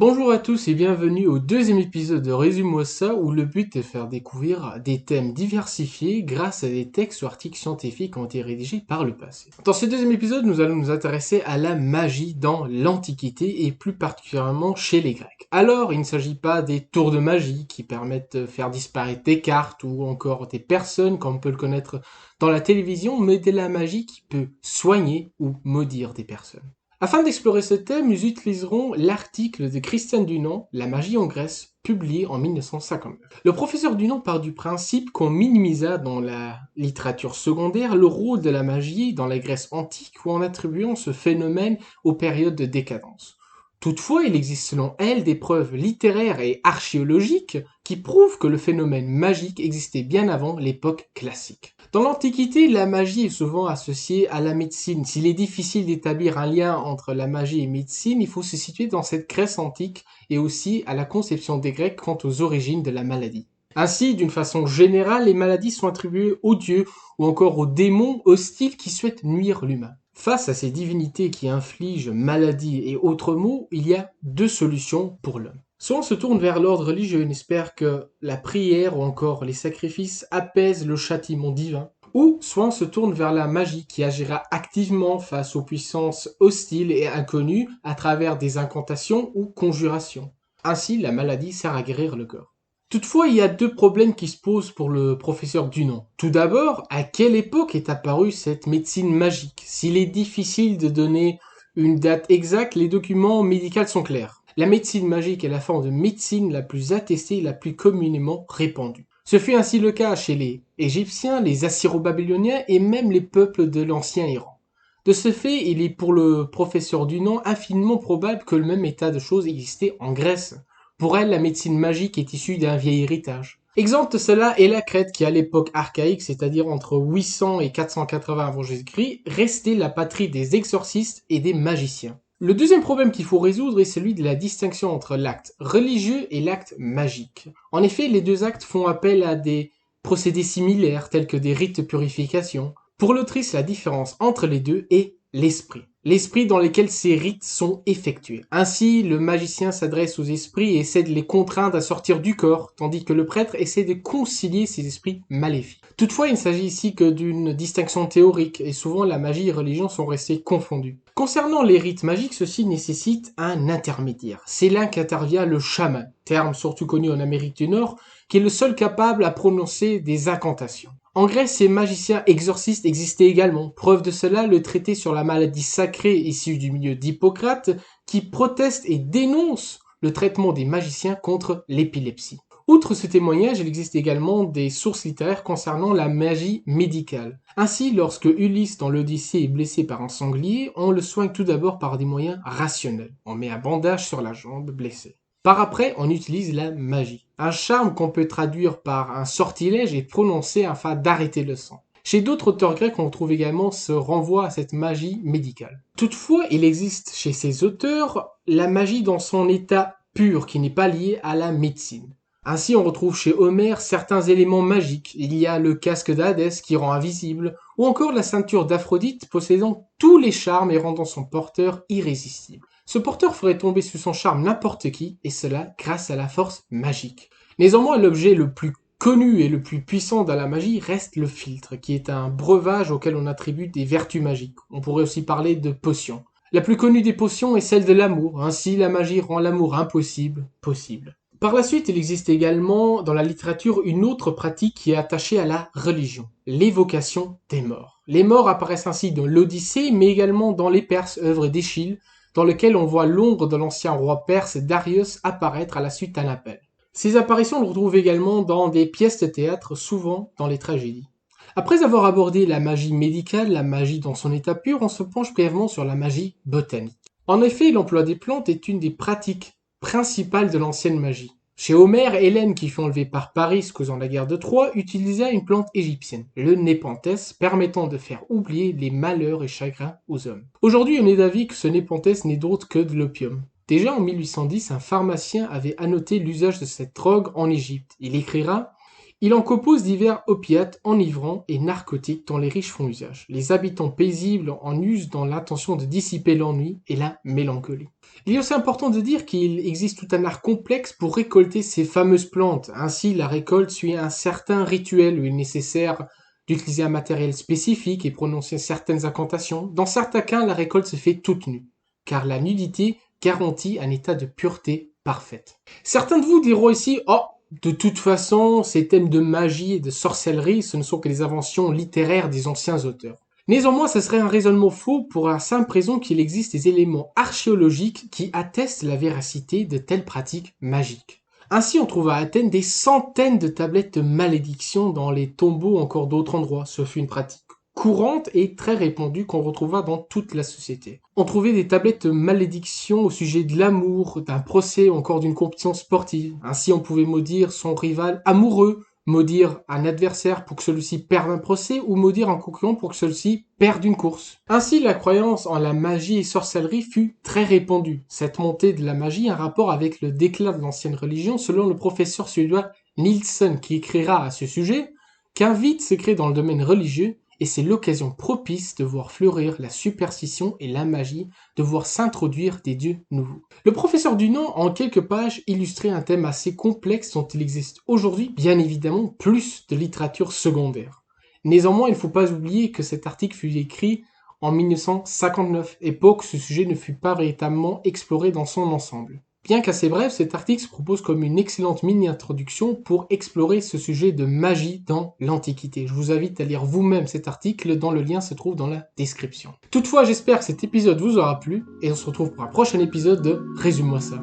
Bonjour à tous et bienvenue au deuxième épisode de Résume-moi ça où le but est de faire découvrir des thèmes diversifiés grâce à des textes ou articles scientifiques qui ont été rédigés par le passé. Dans ce deuxième épisode, nous allons nous intéresser à la magie dans l'Antiquité et plus particulièrement chez les Grecs. Alors, il ne s'agit pas des tours de magie qui permettent de faire disparaître des cartes ou encore des personnes comme on peut le connaître dans la télévision, mais de la magie qui peut soigner ou maudire des personnes. Afin d'explorer ce thème, nous utiliserons l'article de Christian Dunant, La magie en Grèce, publié en 1959. Le professeur Dunant part du principe qu'on minimisa dans la littérature secondaire le rôle de la magie dans la Grèce antique ou en attribuant ce phénomène aux périodes de décadence. Toutefois, il existe selon elle des preuves littéraires et archéologiques qui prouvent que le phénomène magique existait bien avant l'époque classique. Dans l'Antiquité, la magie est souvent associée à la médecine. S'il est difficile d'établir un lien entre la magie et médecine, il faut se situer dans cette Grèce antique et aussi à la conception des Grecs quant aux origines de la maladie. Ainsi, d'une façon générale, les maladies sont attribuées aux dieux ou encore aux démons hostiles qui souhaitent nuire l'humain. Face à ces divinités qui infligent maladies et autres maux, il y a deux solutions pour l'homme. Soit on se tourne vers l'ordre religieux et espère que la prière ou encore les sacrifices apaisent le châtiment divin, ou soit on se tourne vers la magie qui agira activement face aux puissances hostiles et inconnues à travers des incantations ou conjurations. Ainsi, la maladie sert à guérir le corps. Toutefois, il y a deux problèmes qui se posent pour le professeur Dunant. Tout d'abord, à quelle époque est apparue cette médecine magique? S'il est difficile de donner une date exacte, les documents médicaux sont clairs. La médecine magique est la forme de médecine la plus attestée et la plus communément répandue. Ce fut ainsi le cas chez les Égyptiens, les Assyro-Babyloniens et même les peuples de l'ancien Iran. De ce fait, il est pour le professeur Dunant infiniment probable que le même état de choses existait en Grèce. Pour elle, la médecine magique est issue d'un vieil héritage. Exemple de cela est la Crète qui, à l'époque archaïque, c'est-à-dire entre 800 et 480 avant Jésus-Christ, restait la patrie des exorcistes et des magiciens. Le deuxième problème qu'il faut résoudre est celui de la distinction entre l'acte religieux et l'acte magique. En effet, les deux actes font appel à des procédés similaires tels que des rites de purification. Pour l'autrice, la différence entre les deux est l'esprit. L'esprit dans lequel ces rites sont effectués. Ainsi, le magicien s'adresse aux esprits et essaie de les contraindre à sortir du corps, tandis que le prêtre essaie de concilier ces esprits maléfiques. Toutefois, il ne s'agit ici que d'une distinction théorique, et souvent la magie et religion sont restées confondues. Concernant les rites magiques, ceux-ci nécessitent un intermédiaire. C'est là qu'intervient le chaman, terme surtout connu en Amérique du Nord, qui est le seul capable à prononcer des incantations. En Grèce, ces magiciens exorcistes existaient également. Preuve de cela, le traité sur la maladie sacrée issu du milieu d'Hippocrate, qui proteste et dénonce le traitement des magiciens contre l'épilepsie. Outre ce témoignage, il existe également des sources littéraires concernant la magie médicale. Ainsi, lorsque Ulysse dans l'Odyssée est blessé par un sanglier, on le soigne tout d'abord par des moyens rationnels. On met un bandage sur la jambe blessée. Par après, on utilise la magie. Un charme qu'on peut traduire par un sortilège est prononcé afin d'arrêter le sang. Chez d'autres auteurs grecs, on trouve également ce renvoi à cette magie médicale. Toutefois, il existe chez ces auteurs la magie dans son état pur qui n'est pas lié à la médecine. Ainsi, on retrouve chez Homère certains éléments magiques. Il y a le casque d'Hadès qui rend invisible, ou encore la ceinture d'Aphrodite possédant tous les charmes et rendant son porteur irrésistible. Ce porteur ferait tomber sous son charme n'importe qui, et cela grâce à la force magique. Néanmoins, l'objet le plus connu et le plus puissant dans la magie reste le philtre, qui est un breuvage auquel on attribue des vertus magiques. On pourrait aussi parler de potions. La plus connue des potions est celle de l'amour, ainsi la magie rend l'amour impossible, possible. Par la suite, il existe également dans la littérature une autre pratique qui est attachée à la religion, l'évocation des morts. Les morts apparaissent ainsi dans l'Odyssée, mais également dans les Perses, œuvre d'Échille, dans lequel on voit l'ombre de l'ancien roi perse Darius apparaître à la suite d'un appel. Ces apparitions on retrouve également dans des pièces de théâtre, souvent dans les tragédies. Après avoir abordé la magie médicale, la magie dans son état pur, on se penche brièvement sur la magie botanique. En effet, l'emploi des plantes est une des pratiques principales de l'ancienne magie. Chez Homère, Hélène, qui fut enlevée par Paris causant la guerre de Troie, utilisa une plante égyptienne, le népenthès, permettant de faire oublier les malheurs et chagrins aux hommes. Aujourd'hui, on est d'avis que ce népenthès n'est d'autre que de l'opium. Déjà en 1810, un pharmacien avait annoté l'usage de cette drogue en Égypte. Il écrira Il en compose divers opiates enivrants et narcotiques dont les riches font usage. Les habitants paisibles en usent dans l'intention de dissiper l'ennui et la mélancolie. Il est aussi important de dire qu'il existe tout un art complexe pour récolter ces fameuses plantes. Ainsi, la récolte suit un certain rituel où il est nécessaire d'utiliser un matériel spécifique et prononcer certaines incantations. Dans certains cas, la récolte se fait toute nue, car la nudité garantit un état de pureté parfaite. Certains de vous diront ici, oh, de toute façon, ces thèmes de magie et de sorcellerie, ce ne sont que des inventions littéraires des anciens auteurs. Néanmoins, ce serait un raisonnement faux pour la simple raison qu'il existe des éléments archéologiques qui attestent la véracité de telles pratiques magiques. Ainsi, on trouve à Athènes des centaines de tablettes de malédiction dans les tombeaux encore d'autres endroits. Ce fut une pratique courante et très répandue qu'on retrouva dans toute la société. On trouvait des tablettes de malédiction au sujet de l'amour, d'un procès ou encore d'une compétition sportive. Ainsi, on pouvait maudire son rival amoureux, maudire un adversaire pour que celui-ci perde un procès ou maudire un concurrent pour que celui-ci perde une course. Ainsi, la croyance en la magie et sorcellerie fut très répandue. Cette montée de la magie a un rapport avec le déclin de l'ancienne religion selon le professeur suédois Nielsen qui écrira à ce sujet qu'un vide se crée dans le domaine religieux et c'est l'occasion propice de voir fleurir la superstition et la magie, de voir s'introduire des dieux nouveaux. Le professeur Dunant, en quelques pages, illustrait un thème assez complexe dont il existe aujourd'hui, bien évidemment, plus de littérature secondaire. Néanmoins, il ne faut pas oublier que cet article fut écrit en 1959, époque où ce sujet ne fut pas véritablement exploré dans son ensemble. Bien qu'assez bref, cet article se propose comme une excellente mini-introduction pour explorer ce sujet de magie dans l'Antiquité. Je vous invite à lire vous-même cet article dont le lien se trouve dans la description. Toutefois, j'espère que cet épisode vous aura plu et on se retrouve pour un prochain épisode de Résume-moi ça.